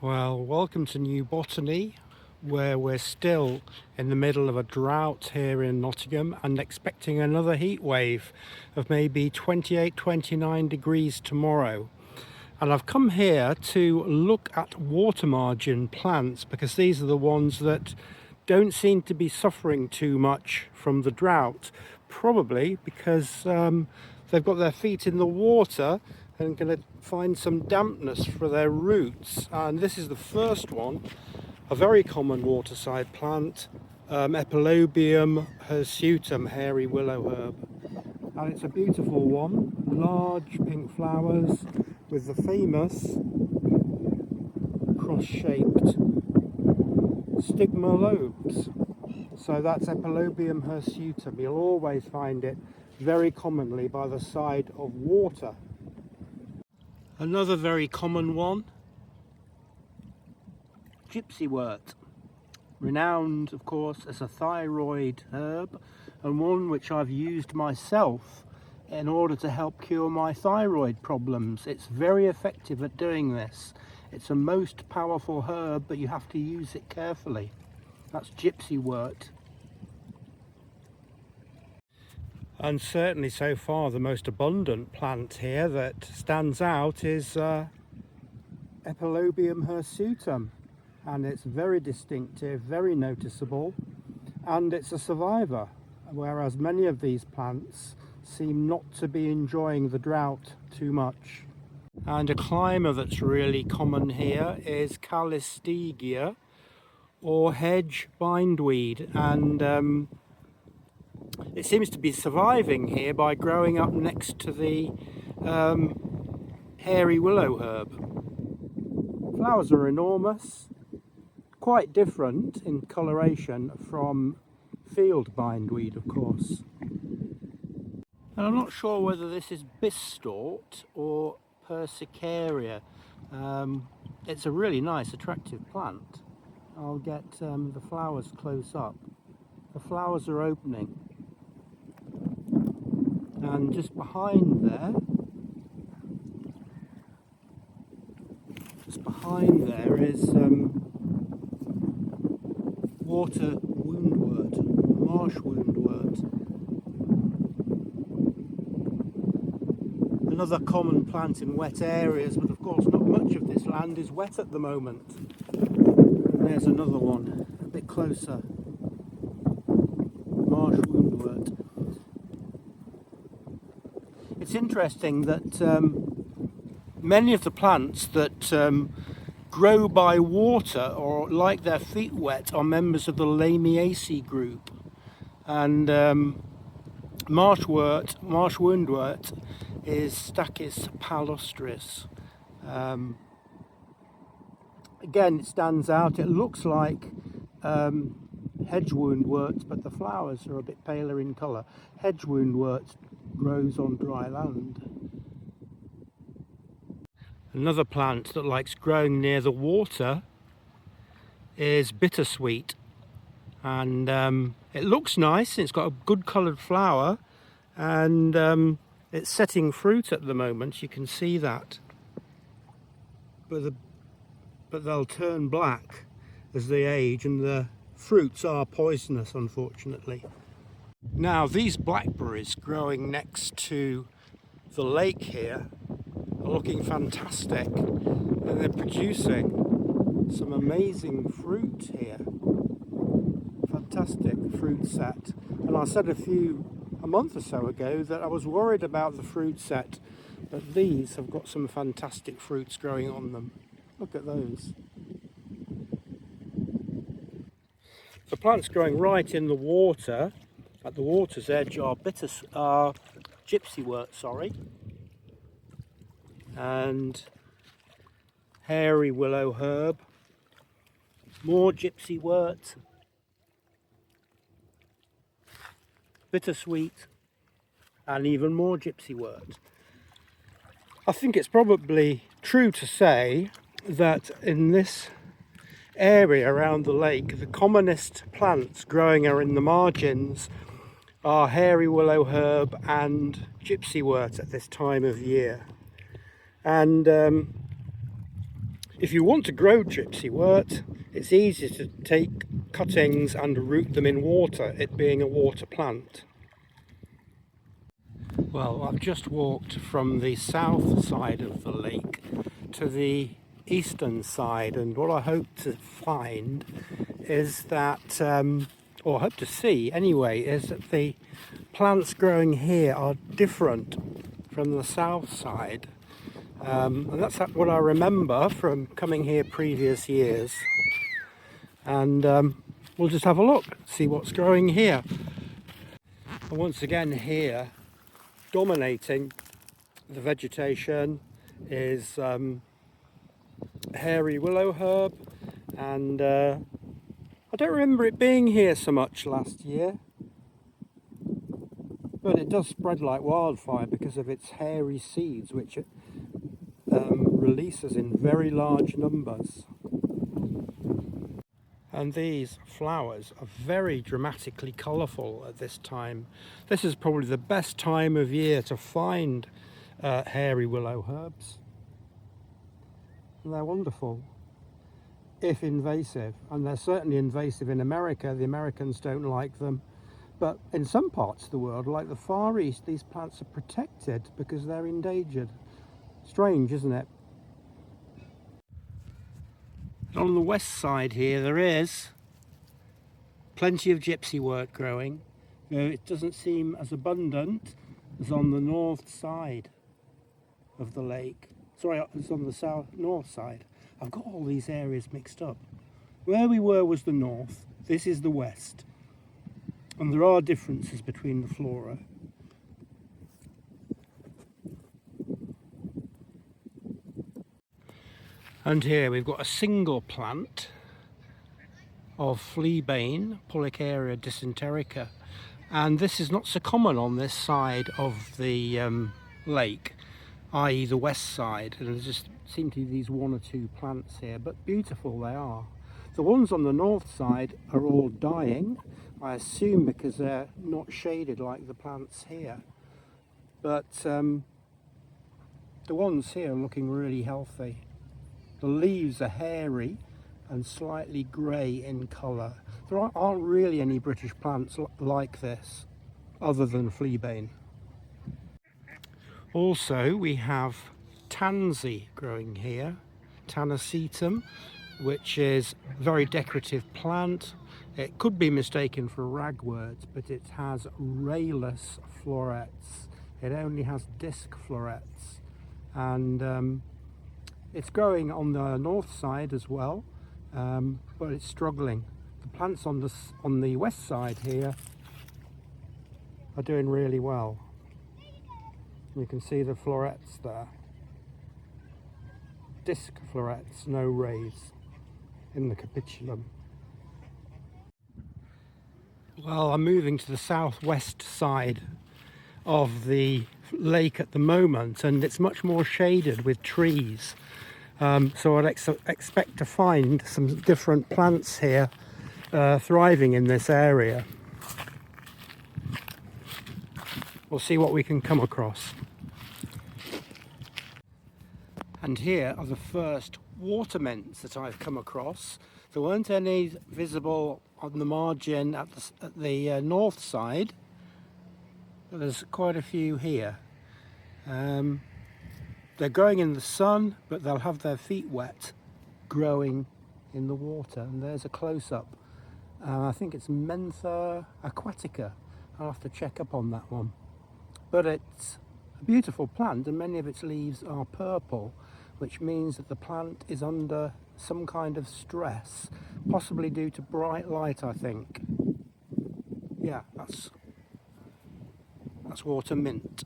Well, welcome to New Botany, where we're still in the middle of a drought here in Nottingham and expecting another heat wave of maybe 28-29 degrees tomorrow. And I've come here to look at water margin plants because these are the ones that don't seem to be suffering too much from the drought, probably because they've got their feet in the water and going to find some dampness for their roots. And this is the first one, a very common waterside plant, Epilobium hirsutum, hairy willow herb. And it's a beautiful one, large pink flowers with the famous cross-shaped stigma lobes. So that's Epilobium hirsutum. You'll always find it very commonly by the side of water. Another very common one, Gypsywort, renowned of course as a thyroid herb, and one which I've used myself in order to help cure my thyroid problems. It's very effective at doing this. It's a most powerful herb, but you have to use it carefully. That's Gypsywort. And certainly so far the most abundant plant here that stands out is Epilobium hirsutum, and it's very distinctive, very noticeable, and it's a survivor, whereas many of these plants seem not to be enjoying the drought too much. And a climber that's really common here is Calistegia, or hedge bindweed, and it seems to be surviving here by growing up next to the hairy willow herb. Flowers are enormous, quite different in coloration from field bindweed, of course. And I'm not sure whether this is bistort or persicaria. It's a really nice, attractive plant. I'll get the flowers close up. The flowers are opening. And just behind there is water woundwort, marsh woundwort. Another common plant in wet areas, but of course not much of this land is wet at the moment. And there's another one, a bit closer, marsh woundwort. It's interesting that many of the plants that grow by water or like their feet wet are members of the Lamiaceae group, and marsh woundwort is Stachys palustris. Again, it stands out. It looks like hedge woundwort, but the flowers are a bit paler in colour. Hedge woundwort grows on dry land. Another plant that likes growing near the water is bittersweet, and it looks nice. It's got a good coloured flower, and it's setting fruit at the moment. You can see that, but they'll turn black as they age, and the fruits are poisonous, unfortunately. Now, these blackberries growing next to the lake here are looking fantastic, and they're producing some amazing fruit here. Fantastic fruit set. And I said a month or so ago that I was worried about the fruit set, but these have got some fantastic fruits growing on them. Look at those. The plants growing right in the water, at the water's edge, are Gypsywort, and hairy willow herb, more Gypsywort, bittersweet, and even more Gypsywort. I think it's probably true to say that in this area around the lake, the commonest plants growing are in the margins are hairy willow herb and Gypsywort at this time of year. And If you want to grow Gypsywort, it's easy to take cuttings and root them in water, it being a water plant. Well, I've just walked from the south side of the lake to the eastern side, and what I hope to find is that, or hope to see anyway, is that the plants growing here are different from the south side. And that's what I remember from coming here previous years. And we'll just have a look, see what's growing here. And once again here, dominating the vegetation is hairy willow herb, and I don't remember it being here so much last year, but it does spread like wildfire because of its hairy seeds, which it releases in very large numbers. And these flowers are very dramatically colourful at this time. This is probably the best time of year to find hairy willow herbs. And they're wonderful, if invasive. And they're certainly invasive in America. The Americans don't like them. But in some parts of the world, like the Far East, these plants are protected because they're endangered. Strange, isn't it? On the west side here there is plenty of gypsywort growing, though it doesn't seem as abundant as on the north side of the lake. Sorry, it's on the north side. I've got all these areas mixed up. Where we were was the north, this is the west, and there are differences between the flora. And here we've got a single plant of fleabane, Pulicaria dysenterica, and this is not so common on this side of the lake, i.e. the west side, and there just seem to be these one or two plants here, but beautiful they are. The ones on the north side are all dying, I assume because they're not shaded like the plants here, but the ones here are looking really healthy. The leaves are hairy and slightly grey in colour. There aren't really any British plants like this, other than fleabane. Also, we have tansy growing here, Tanacetum, which is a very decorative plant. It could be mistaken for ragwort, but it has rayless florets. It only has disc florets, and it's growing on the north side as well, but it's struggling. The plants on the west side here are doing really well. You can see the florets there. Disc florets, no rays in the capitulum. Well, I'm moving to the southwest side of the lake at the moment, and it's much more shaded with trees. So I'd expect to find some different plants here thriving in this area. We'll see what we can come across. And here are the first water mints that I've come across. There weren't any visible on the margin at the north side, but there's quite a few here. They're growing in the sun, but they'll have their feet wet growing in the water. And there's a close-up. I think it's Mentha aquatica. I'll have to check up on that one. But it's a beautiful plant, and many of its leaves are purple, which means that the plant is under some kind of stress, possibly due to bright light, I think. Yeah, that's water mint.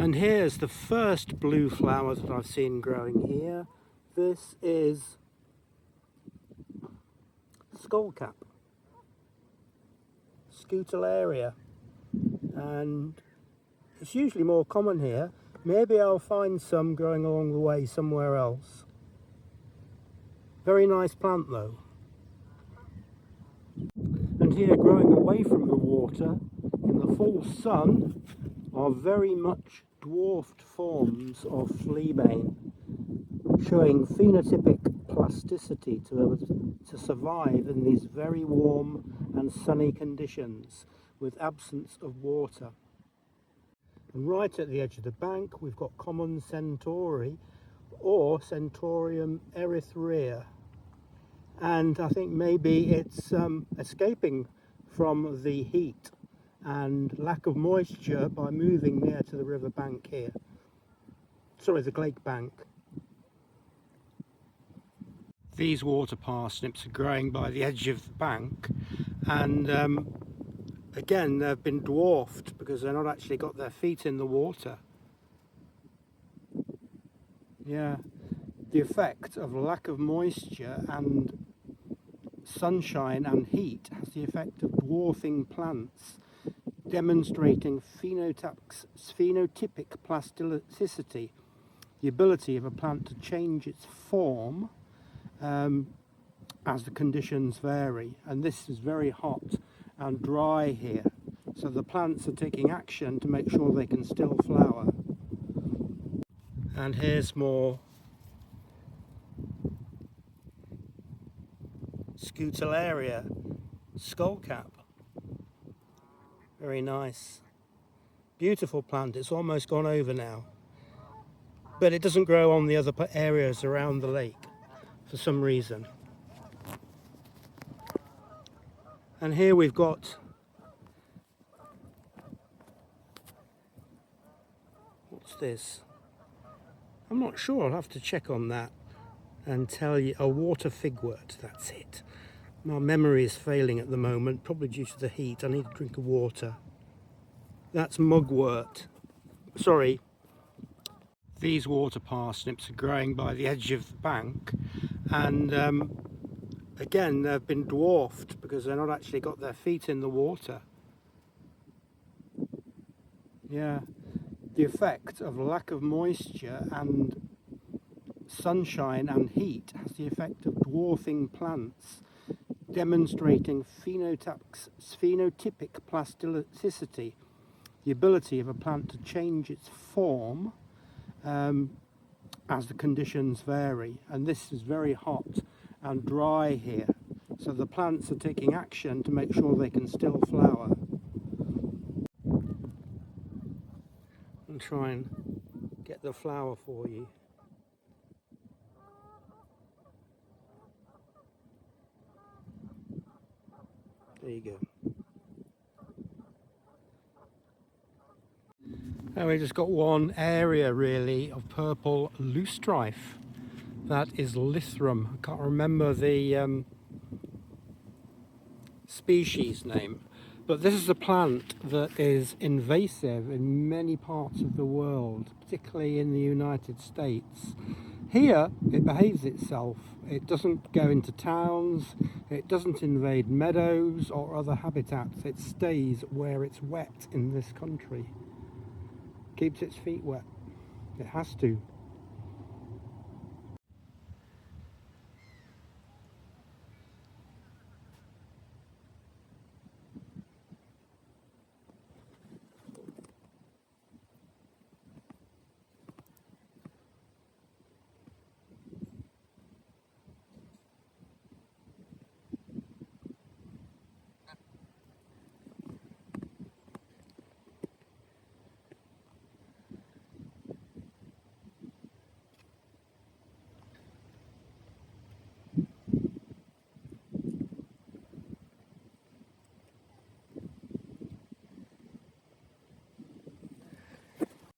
And here's the first blue flower that I've seen growing here. This is skullcap, Scutellaria, and it's usually more common here. Maybe I'll find some growing along the way somewhere else. Very nice plant though. And here, growing away from the water in the full sun, are very much dwarfed forms of fleabane, showing phenotypic plasticity to survive in these very warm and sunny conditions with absence of water. And right at the edge of the bank we've got common centauri or Centurium erythrea, and I think maybe it's escaping from the heat and lack of moisture by moving near to the river bank here. Sorry, the lake bank. These water parsnips are growing by the edge of the bank, and again they've been dwarfed because they've not actually got their feet in the water. Yeah, the effect of lack of moisture and sunshine and heat has the effect of dwarfing plants, demonstrating phenotypic plasticity, the ability of a plant to change its form as the conditions vary. And this is very hot and dry here, so the plants are taking action to make sure they can still flower. And here's more Scutellaria skullcap. Very nice. Beautiful plant. It's almost gone over now, but it doesn't grow on the other areas around the lake for some reason. And here we've got, what's this? I'm not sure, I'll have to check on that and tell you. A water figwort, that's it. My memory is failing at the moment, probably due to the heat. I need a drink of water. That's mugwort. Sorry. These water parsnips are growing by the edge of the bank, and again they've been dwarfed because they've not actually got their feet in the water. Yeah, the effect of lack of moisture and sunshine and heat has the effect of dwarfing plants, demonstrating phenotypic plasticity, the ability of a plant to change its form as the conditions vary. And this is very hot and dry here, so the plants are taking action to make sure they can still flower. And try and get the flower for you. There you go. And we just got one area really of purple loosestrife. That is Lythrum. I can't remember the species name, but this is a plant that is invasive in many parts of the world, particularly in the United States. Here it behaves itself. It doesn't go into towns, it doesn't invade meadows or other habitats. It stays where it's wet in this country. Keeps its feet wet. It has to.